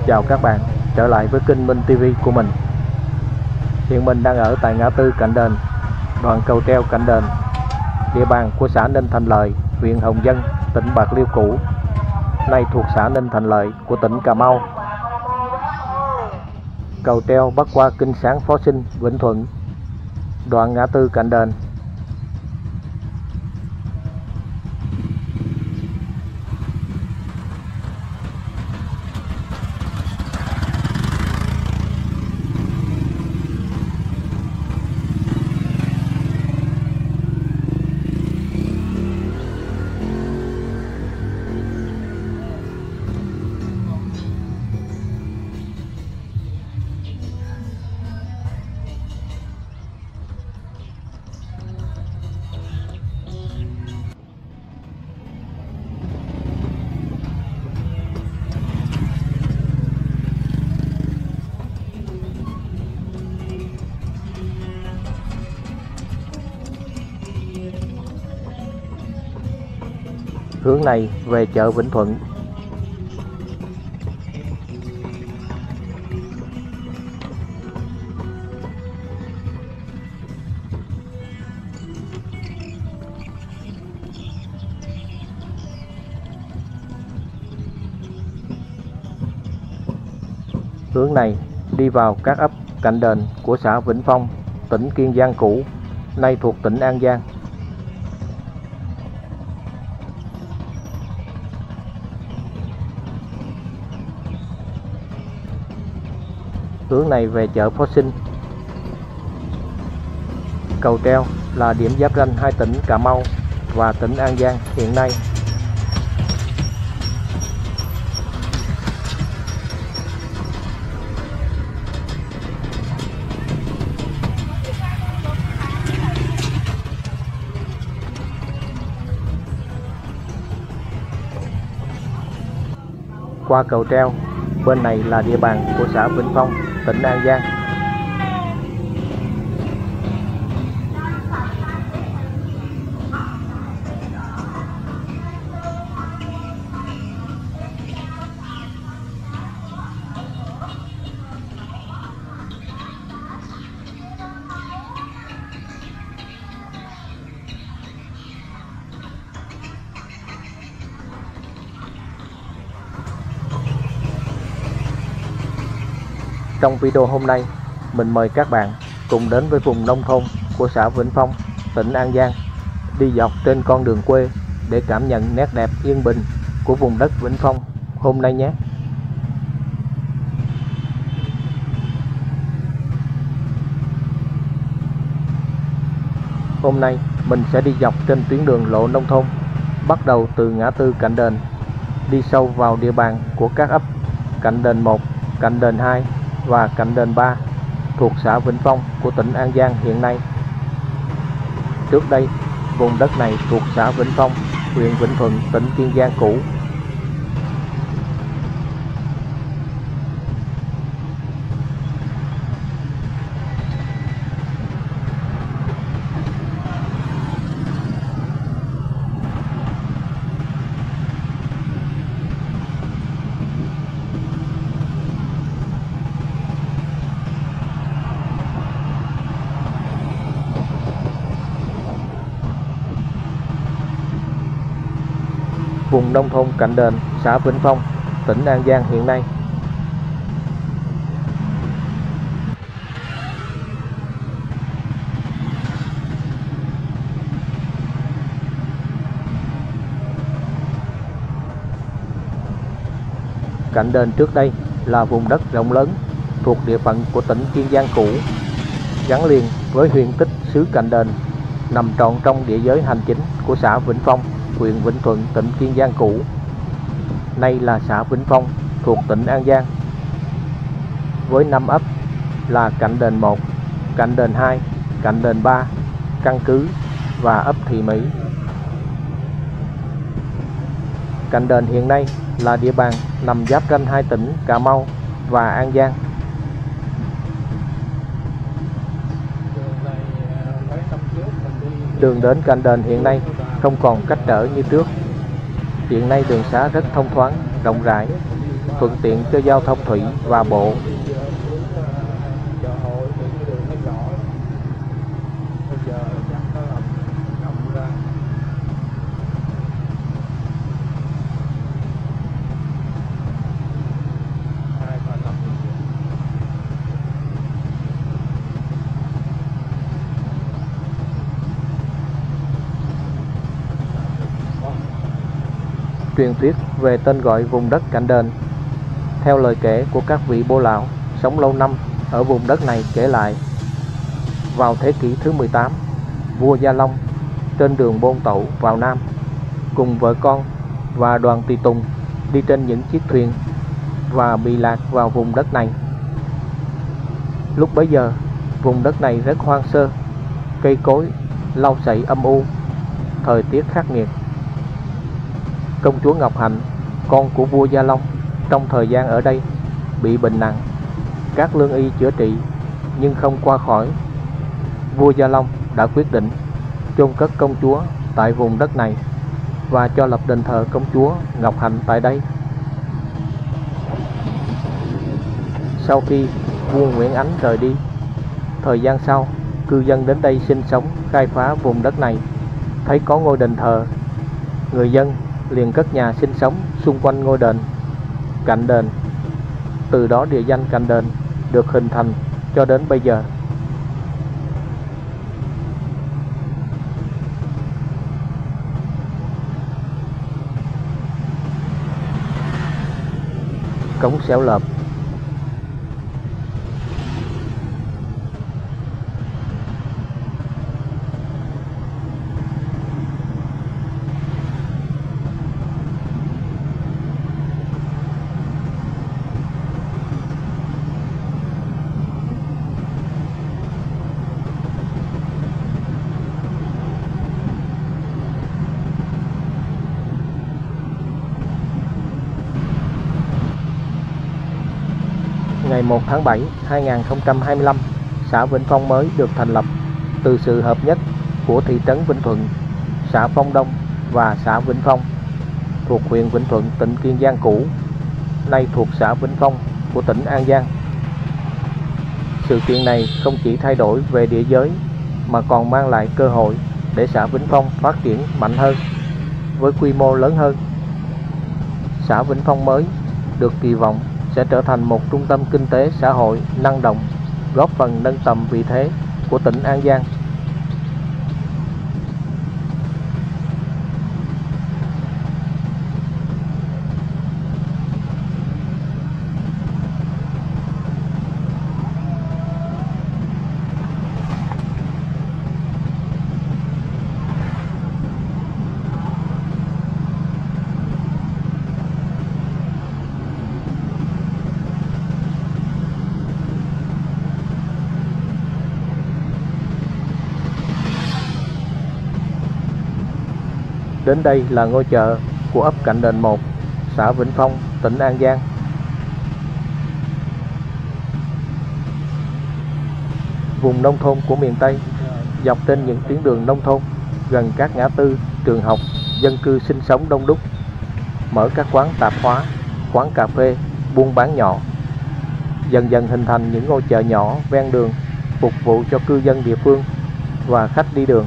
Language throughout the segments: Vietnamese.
Chào các bạn, trở lại với kênh Minh TV của mình. Hiện mình đang ở tại ngã tư Cạnh Đền, đoạn cầu treo Cạnh Đền, địa bàn của xã Ninh Thành Lợi, huyện Hồng Dân, tỉnh Bạc Liêu cũ, nay thuộc xã Ninh Thành Lợi của tỉnh Cà Mau. Cầu treo bắc qua Kinh Sáng Phó Sinh, Vĩnh Thuận, đoạn ngã tư Cạnh Đền. Hướng này về chợ Vĩnh Thuận. Hướng này đi vào các ấp Cạnh Đền của xã Vĩnh Phong, tỉnh Kiên Giang cũ, nay thuộc tỉnh An Giang. Hướng này về chợ Phó Sinh. Cầu treo là điểm giáp ranh hai tỉnh Cà Mau và tỉnh An Giang hiện nay. Qua cầu treo, bên này là địa bàn của xã Vĩnh Phong, tỉnh An Giang. Trong video hôm nay, mình mời các bạn cùng đến với vùng nông thôn của xã Vĩnh Phong, tỉnh An Giang, đi dọc trên con đường quê để cảm nhận nét đẹp yên bình của vùng đất Vĩnh Phong hôm nay nhé. Hôm nay mình sẽ đi dọc trên tuyến đường lộ nông thôn, bắt đầu từ ngã tư Cạnh Đền, đi sâu vào địa bàn của các ấp Cạnh Đền 1, Cạnh Đền 2 và Cạnh Đền 3 thuộc xã Vĩnh Phong của tỉnh An Giang hiện nay. Trước đây, vùng đất này thuộc xã Vĩnh Phong, huyện Vĩnh Thuận, tỉnh Kiên Giang cũ. Vùng nông thôn Cạnh Đền, xã Vĩnh Phong, tỉnh An Giang hiện nay. Cạnh Đền trước đây là vùng đất rộng lớn thuộc địa phận của tỉnh Kiên Giang cũ, gắn liền với huyện tích xứ Cạnh Đền, nằm trọn trong địa giới hành chính của xã Vĩnh Phong, huyện Vĩnh Thuận, tỉnh Kiên Giang cũ. Nay là xã Vĩnh Phong thuộc tỉnh An Giang, với 5 ấp là Cạnh Đền 1, Cạnh Đền 2, Cạnh Đền 3, Căn Cứ và ấp Thị Mỹ. Cạnh Đền hiện nay là địa bàn nằm giáp ranh hai tỉnh Cà Mau và An Giang. Đường đến Cạnh Đền hiện nay không còn cách trở như trước. Hiện nay đường xá rất thông thoáng, rộng rãi, thuận tiện cho giao thông thủy và bộ. chợ hội thì cái đường nó nhỏ, bây giờ chắc nó làm rộng ra. Hai ba năm Truyền thuyết về tên gọi vùng đất Cạnh Đền. Theo lời kể của các vị bô lão sống lâu năm ở vùng đất này kể lại, vào thế kỷ thứ 18, vua Gia Long trên đường Bôn Tẩu vào Nam cùng vợ con và đoàn tùy tùng đi trên những chiếc thuyền và bị lạc vào vùng đất này. Lúc bấy giờ, vùng đất này rất hoang sơ, cây cối lau sậy âm u, thời tiết khắc nghiệt. Công chúa Ngọc Hạnh, con của vua Gia Long, trong thời gian ở đây bị bệnh nặng. Các lương y chữa trị nhưng không qua khỏi. Vua Gia Long đã quyết định chôn cất công chúa tại vùng đất này và cho lập đền thờ công chúa Ngọc Hạnh tại đây. Sau khi vua Nguyễn Ánh rời đi, thời gian sau, cư dân đến đây sinh sống khai phá vùng đất này, thấy có ngôi đền thờ, người dân liền cất nhà sinh sống xung quanh ngôi đền Cạnh Đền. Từ đó địa danh Cạnh Đền được hình thành cho đến bây giờ. Cống Xẻo Lợp. Ngày 1 tháng 7, 2025, xã Vĩnh Phong mới được thành lập từ sự hợp nhất của thị trấn Vĩnh Thuận, xã Phong Đông và xã Vĩnh Phong, thuộc huyện Vĩnh Thuận, tỉnh Kiên Giang cũ, nay thuộc xã Vĩnh Phong của tỉnh An Giang. Sự kiện này không chỉ thay đổi về địa giới mà còn mang lại cơ hội để xã Vĩnh Phong phát triển mạnh hơn, với quy mô lớn hơn. Xã Vĩnh Phong mới được kỳ vọng sẽ trở thành một trung tâm kinh tế xã hội năng động, góp phần nâng tầm vị thế của tỉnh An Giang. Đến đây là ngôi chợ của ấp Cạnh Đền 1, xã Vĩnh Phong, tỉnh An Giang. Vùng nông thôn của miền Tây, dọc trên những tuyến đường nông thôn, gần các ngã tư, trường học, dân cư sinh sống đông đúc, mở các quán tạp hóa, quán cà phê, buôn bán nhỏ. Dần dần hình thành những ngôi chợ nhỏ ven đường, phục vụ cho cư dân địa phương và khách đi đường.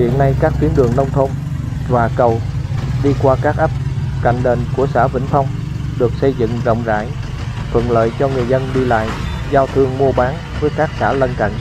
Hiện nay các tuyến đường nông thôn và cầu đi qua các ấp cạnh đền của xã Vĩnh Phong được xây dựng rộng rãi, thuận lợi cho người dân đi lại, giao thương mua bán với các xã lân cận.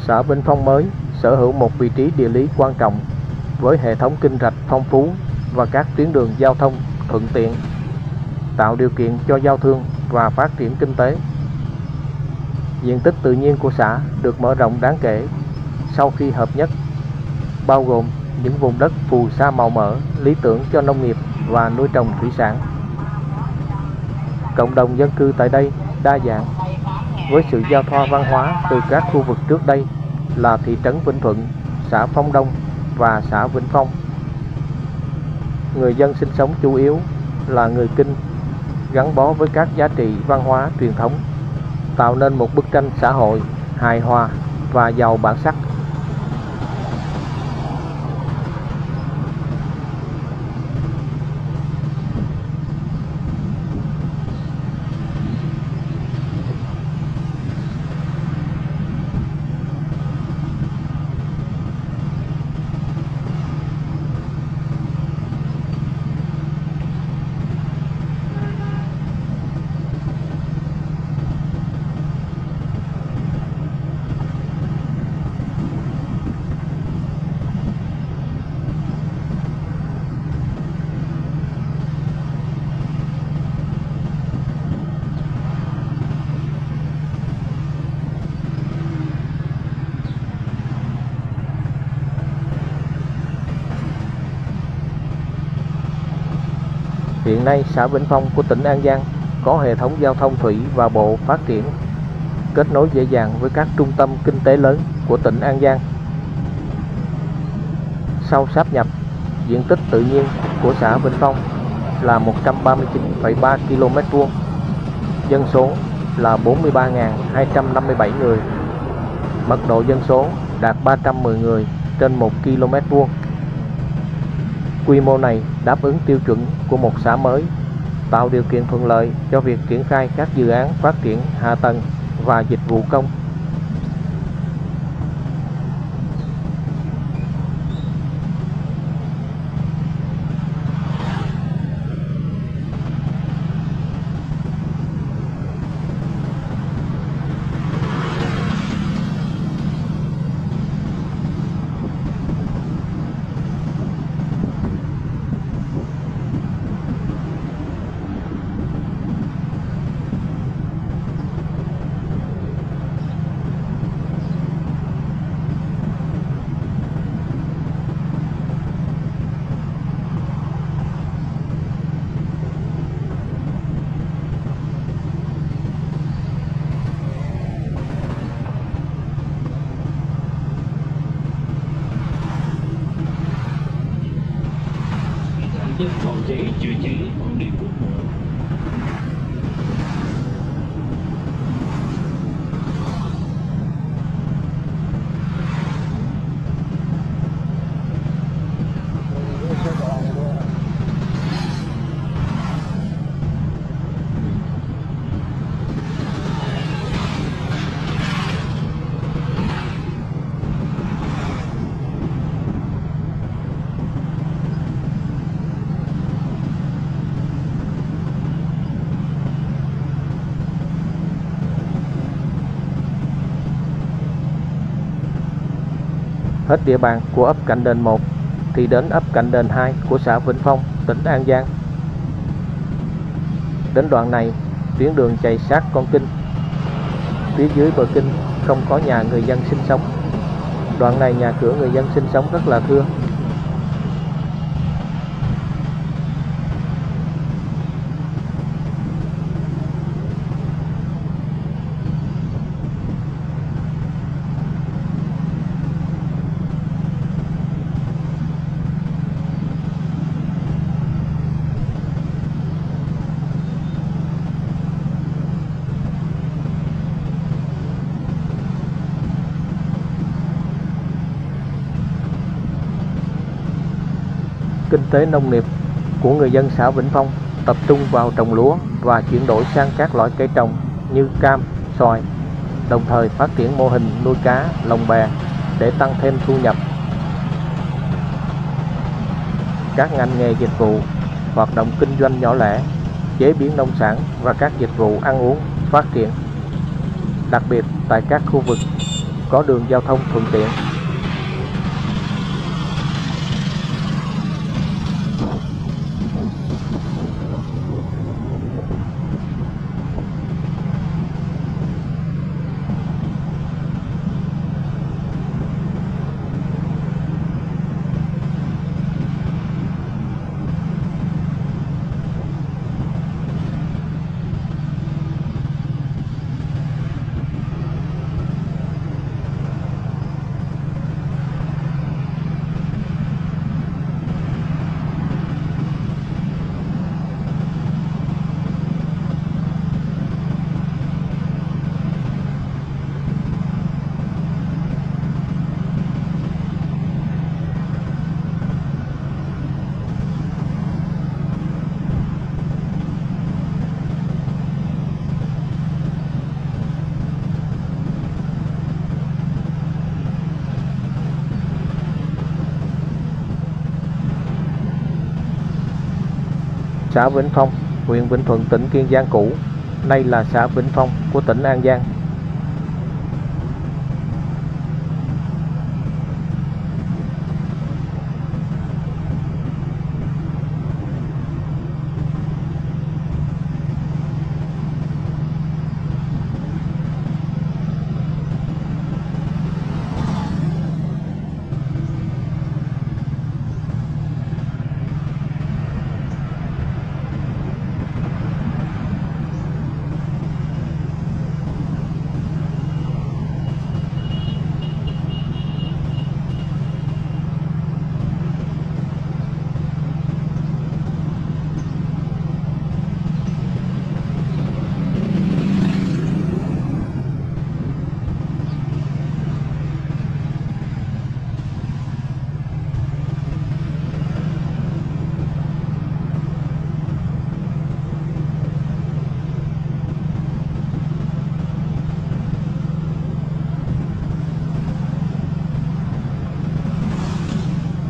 Xã Vĩnh Phong mới sở hữu một vị trí địa lý quan trọng với hệ thống kênh rạch phong phú và các tuyến đường giao thông thuận tiện, tạo điều kiện cho giao thương và phát triển kinh tế. Diện tích tự nhiên của xã được mở rộng đáng kể sau khi hợp nhất, bao gồm những vùng đất phù sa màu mỡ lý tưởng cho nông nghiệp và nuôi trồng thủy sản. Cộng đồng dân cư tại đây đa dạng, với sự giao thoa văn hóa từ các khu vực trước đây là thị trấn Vĩnh Thuận, xã Phong Đông và xã Vĩnh Phong. Người dân sinh sống chủ yếu là người Kinh, gắn bó với các giá trị văn hóa truyền thống, tạo nên một bức tranh xã hội hài hòa và giàu bản sắc. Hiện nay, xã Vĩnh Phong của tỉnh An Giang có hệ thống giao thông thủy và bộ phát triển, kết nối dễ dàng với các trung tâm kinh tế lớn của tỉnh An Giang. Sau sáp nhập, diện tích tự nhiên của xã Vĩnh Phong là 139,3 km², dân số là 43.257 người, mật độ dân số đạt 310 người trên 1 km². Quy mô này đáp ứng tiêu chuẩn của một xã mới, tạo điều kiện thuận lợi cho việc triển khai các dự án phát triển hạ tầng và dịch vụ công. Dân phòng cháy chữa cháy quận Liên Quốc 1. Hết địa bàn của ấp Cạnh Đền 1 thì đến ấp Cạnh Đền 2 của xã Vĩnh Phong, tỉnh An Giang. Đến đoạn này, tuyến đường chạy sát con kênh. Phía dưới bờ kênh không có nhà người dân sinh sống. Đoạn này nhà cửa người dân sinh sống rất là thưa. Kinh tế nông nghiệp của người dân xã Vĩnh Phong tập trung vào trồng lúa và chuyển đổi sang các loại cây trồng như cam, xoài, đồng thời phát triển mô hình nuôi cá, lồng bè để tăng thêm thu nhập. Các ngành nghề dịch vụ, hoạt động kinh doanh nhỏ lẻ, chế biến nông sản và các dịch vụ ăn uống phát triển, đặc biệt tại các khu vực có đường giao thông thuận tiện. Xã Vĩnh Phong, huyện Vĩnh Thuận, tỉnh Kiên Giang cũ, nay là xã Vĩnh Phong của tỉnh An Giang.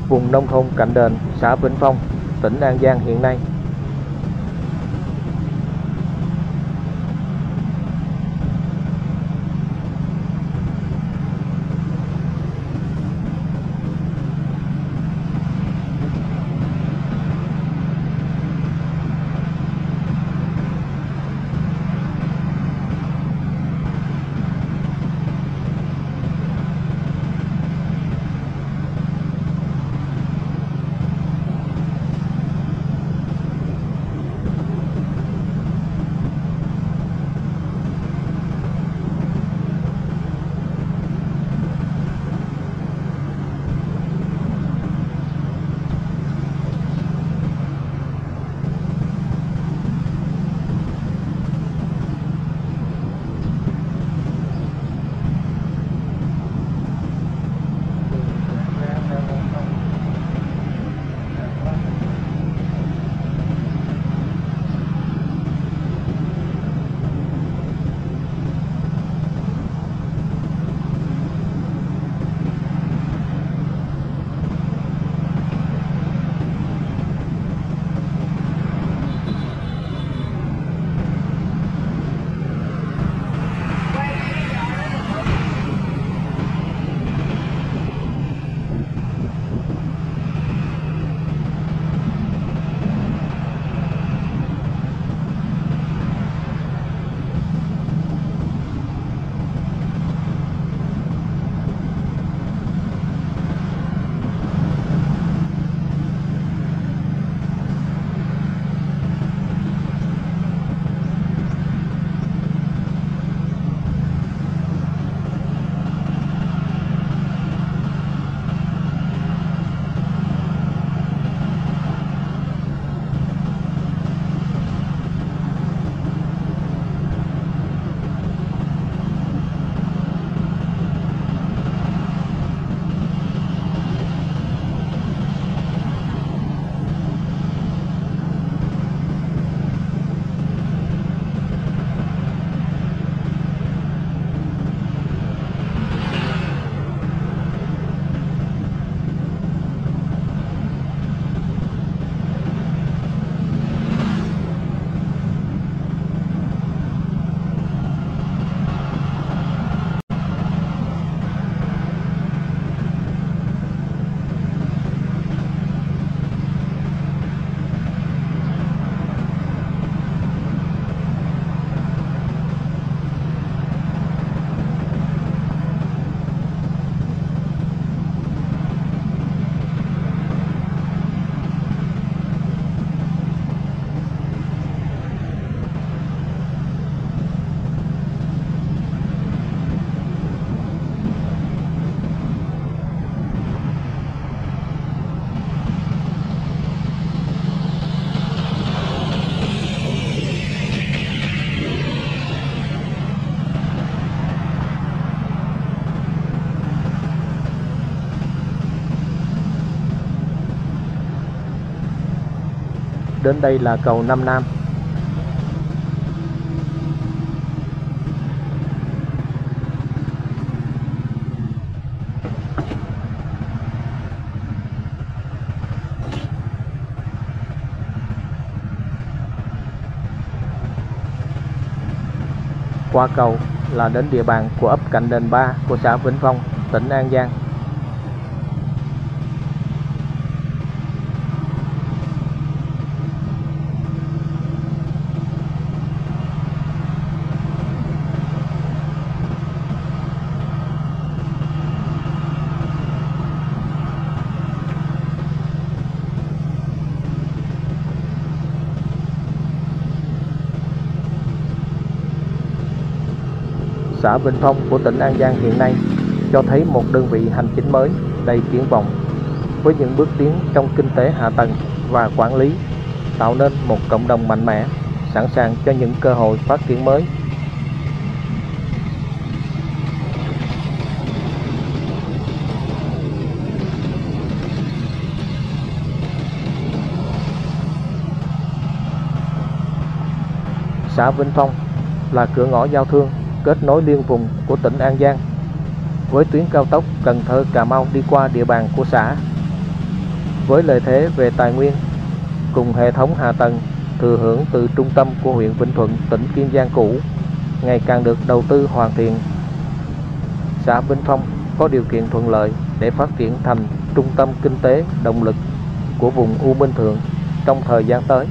Vùng nông thôn Cạnh Đền, xã Vĩnh Phong, tỉnh An Giang hiện nay. đến đây là cầu Nam Nam. Qua cầu là đến địa bàn của ấp Cạnh Đền 3 của xã Vĩnh Phong, tỉnh An Giang. Xã Vĩnh Phong của tỉnh An Giang hiện nay cho thấy một đơn vị hành chính mới đầy triển vọng, với những bước tiến trong kinh tế hạ tầng và quản lý, tạo nên một cộng đồng mạnh mẽ, sẵn sàng cho những cơ hội phát triển mới. Xã Vĩnh Phong là cửa ngõ giao thương kết nối liên vùng của tỉnh An Giang, với tuyến cao tốc Cần Thơ - Cà Mau đi qua địa bàn của xã. Với lợi thế về tài nguyên cùng hệ thống hạ tầng thừa hưởng từ trung tâm của huyện Vĩnh Thuận, tỉnh Kiên Giang cũ, ngày càng được đầu tư hoàn thiện, xã Vĩnh Phong có điều kiện thuận lợi để phát triển thành trung tâm kinh tế động lực của vùng U Minh Thượng trong thời gian tới.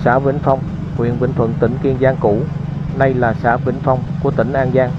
Xã Vĩnh Phong, huyện Vĩnh Thuận, tỉnh Kiên Giang cũ, nay là xã Vĩnh Phong của tỉnh An Giang.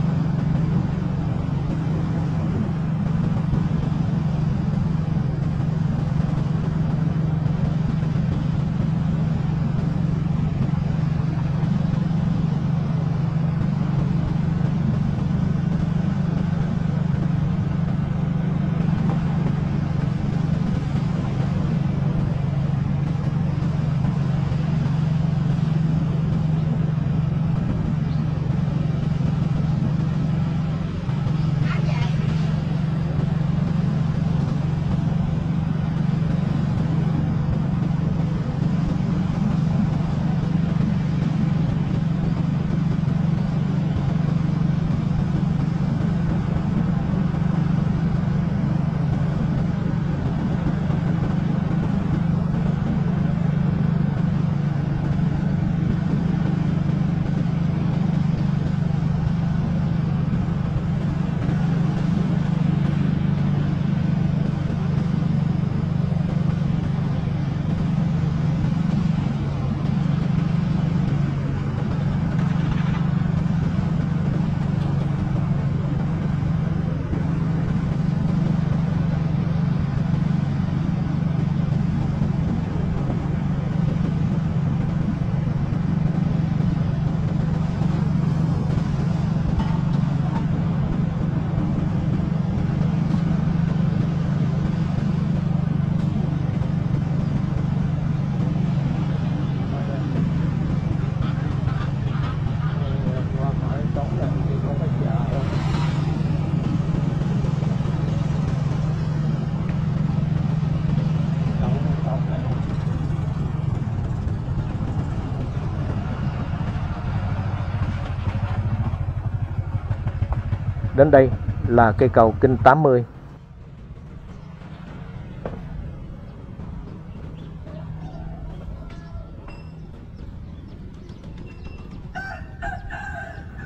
Đến đây là cây cầu Kinh 80.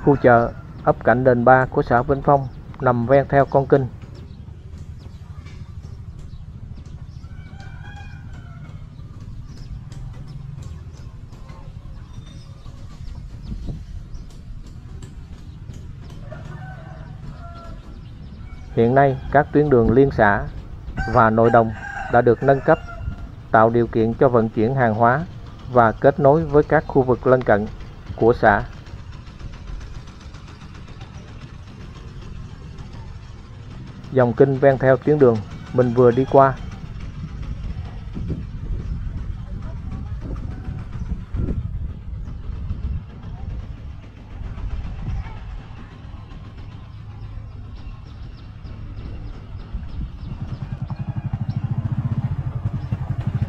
Khu chợ ấp Cạnh Đền Ba của xã Vĩnh Phong, nằm ven theo con kênh. Hiện nay, các tuyến đường liên xã và nội đồng đã được nâng cấp, tạo điều kiện cho vận chuyển hàng hóa và kết nối với các khu vực lân cận của xã. Dòng kênh ven theo tuyến đường mình vừa đi qua.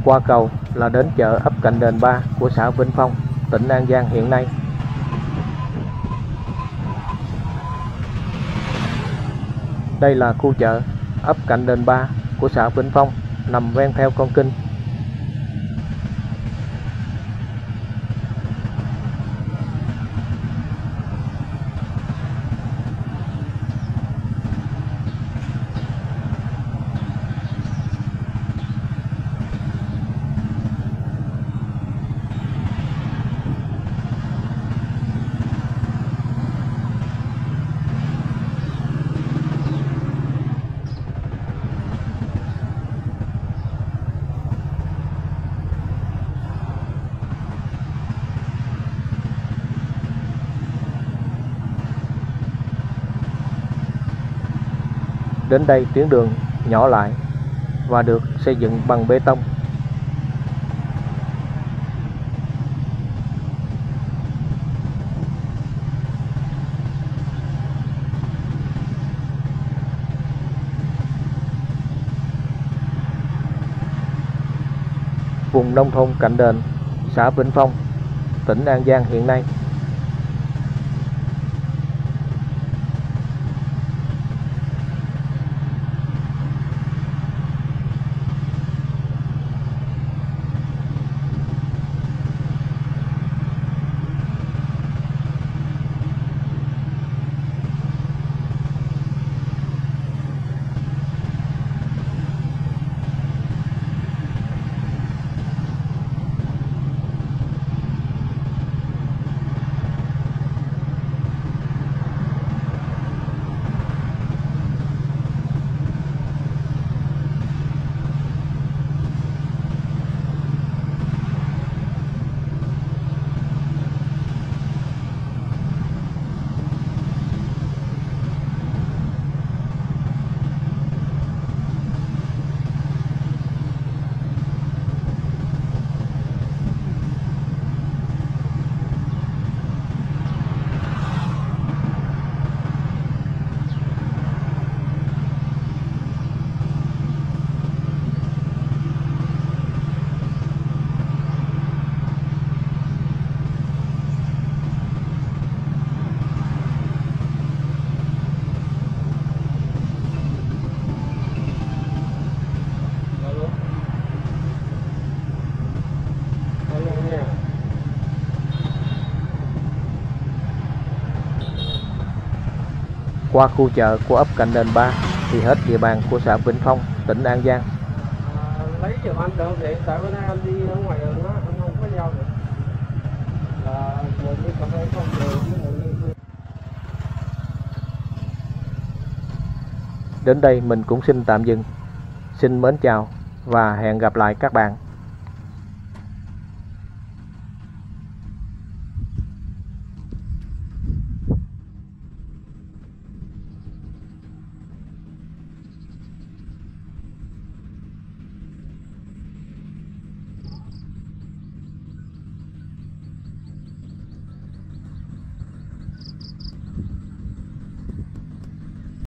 Qua cầu là đến chợ ấp Cạnh Đền Ba của xã Vĩnh Phong, tỉnh An Giang hiện nay. Đây là khu chợ ấp Cạnh Đền Ba của xã Vĩnh Phong, nằm ven theo con kênh. Đến đây tuyến đường nhỏ lại và được xây dựng bằng bê tông. Vùng nông thôn Cạnh Đền, xã Vĩnh Phong, tỉnh An Giang hiện nay. Qua khu chợ của ấp Cạnh Đền Ba thì hết địa bàn của xã Vĩnh Phong, tỉnh An Giang. Lấy giùm anh được thì tại bữa nay anh đi ở ngoài đường á, anh không có giao được. Người đi cà phê không được với người đi. Đến đây mình cũng xin tạm dừng. Xin mến chào và hẹn gặp lại các bạn.